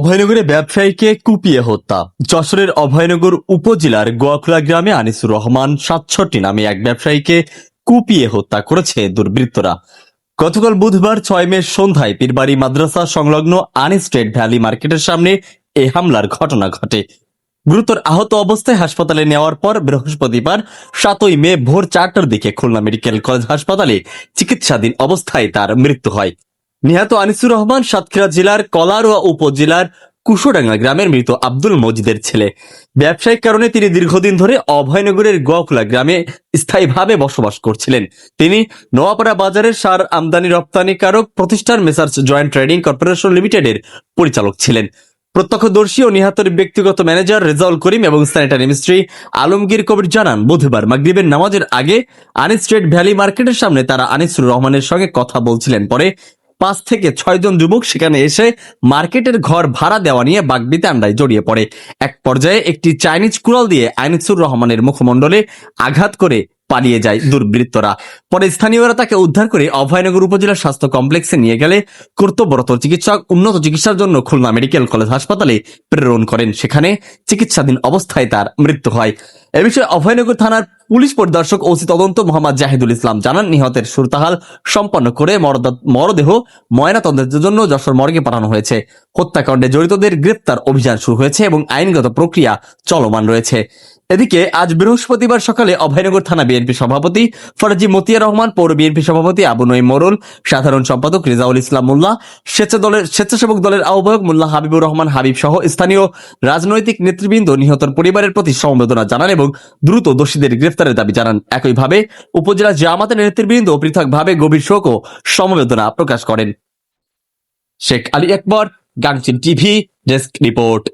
অভয়নগরে ব্যবসায়ীকে কুপিয়ে হত্যা। যশোরের অভয়নগর উপজেলার গোয়াখোলা গ্রামে আনিসুর রহমান ৬৭ নামে এক ব্যবসায়ীকে কুপিয়ে হত্যা করেছে দুর্বৃত্তরা। গতকাল বুধবার ৬ মে সন্ধ্যায় পীরবাড়ি মাদ্রাসা সংলগ্ন আনিস ট্রেড ভ্যালি মার্কেটের সামনে এই হামলার ঘটনা ঘটে। গুরুতর আহত অবস্থায় হাসপাতালে নেওয়ার পর বৃহস্পতিবার ৭ই মে ভোর ৪টার দিকে খুলনা মেডিকেল কলেজ হাসপাতালে চিকিৎসাধীন অবস্থায় তার মৃত্যু হয়। নিহত আনিসুর রহমান সাতক্ষীরা জেলার কলারোয়া উপজেলার কুশোডাঙ্গা গ্রামের মৃত আব্দুল মজিদের ছেলে। ব্যবসায়িক কারণে তিনি দীর্ঘদিন ধরে অভয়নগরের গোয়াখোলা গ্রামে স্থায়ীভাবে বসবাস করছিলেন। তিনি নোয়াপাড়া বাজারের সার আমদানি রপ্তানিকারক প্রতিষ্ঠান মেসার্স জয়েন্ট ট্রেডিং কর্পোরেশন লিমিটেডের পরিচালক ছিলেন। প্রত্যক্ষদর্শী ও নিহতের ব্যক্তিগত ম্যানেজার রেজাউল করিম এবং স্যানিটারি মিস্ত্রি আলমগীর কবির জানান, বুধবার মাগরিবের নামাজের আগে আনিস ট্রেড ভ্যালি মার্কেটের সামনে তারা আনিসুর রহমানের সঙ্গে কথা বলছিলেন। পরে ৫ থেকে ৬ জন যুবক সেখানে এসে মার্কেটের ঘর ভাড়া দেওয়া নিয়ে বাগবিতণ্ডায় জড়িয়ে পড়ে। এক পর্যায়ে একটি চাইনিজ কুড়াল দিয়ে আনিসুর রহমানের মুখমণ্ডলে আঘাত করে পালিয়ে যায় দুর্বৃত্তরা। পরে স্থানীয়রা তাকে উদ্ধার করে অভয়নগর উপজেলা স্বাস্থ্য কমপ্লেক্সে নিয়ে গেলে কর্তব্যরত চিকিৎসক উন্নত চিকিৎসার জন্য খুলনা মেডিকেল কলেজ হাসপাতালে প্রেরণ করেন। সেখানে চিকিৎসাধীন অবস্থায় তার মৃত্যু হয়। এ বিষয়ে অভয়নগর থানার পুলিশ পরিদর্শক ওসি তদন্ত মোহাম্মদ জাহিদুল ইসলাম জানান, নিহতের সুরতাহাল সম্পন্ন করে মরদেহ ময়নাতদন্তের জন্য যশোর মর্গে পাঠানো হয়েছে। হত্যাকাণ্ডে জড়িতদের গ্রেপ্তার অভিযান শুরু হয়েছে এবং আইনগত প্রক্রিয়া চলমান রয়েছে। এদিকে আজ বৃহস্পতিবার সকালে অভয়নগর থানা বিএনপি সভাপতি ফরাজি মতিয়া রহমান, পৌর বিএনপি সভাপতি আবু নঈম মোরল, সাধারণ সম্পাদক রেজাউল ইসলাম মোল্লা, স্বেচ্ছাসেবক দলের আহ্বায়ক মোল্লা হাবিবুর রহমান হাবিব সহ স্থানীয় রাজনৈতিক নেতৃবৃন্দ নিহতের পরিবারের প্রতি সমবেদনা জানান এবং দ্রুত দোষীদের গ্রেফতারের দাবি জানান। একইভাবে উপজেলা জামাতের নেতৃবৃন্দ পৃথকভাবে গভীর শোক ও সমবেদনা প্রকাশ করেন। শেখ আলী আকবর, গাংচিল টিভি, ডেস্ক রিপোর্ট।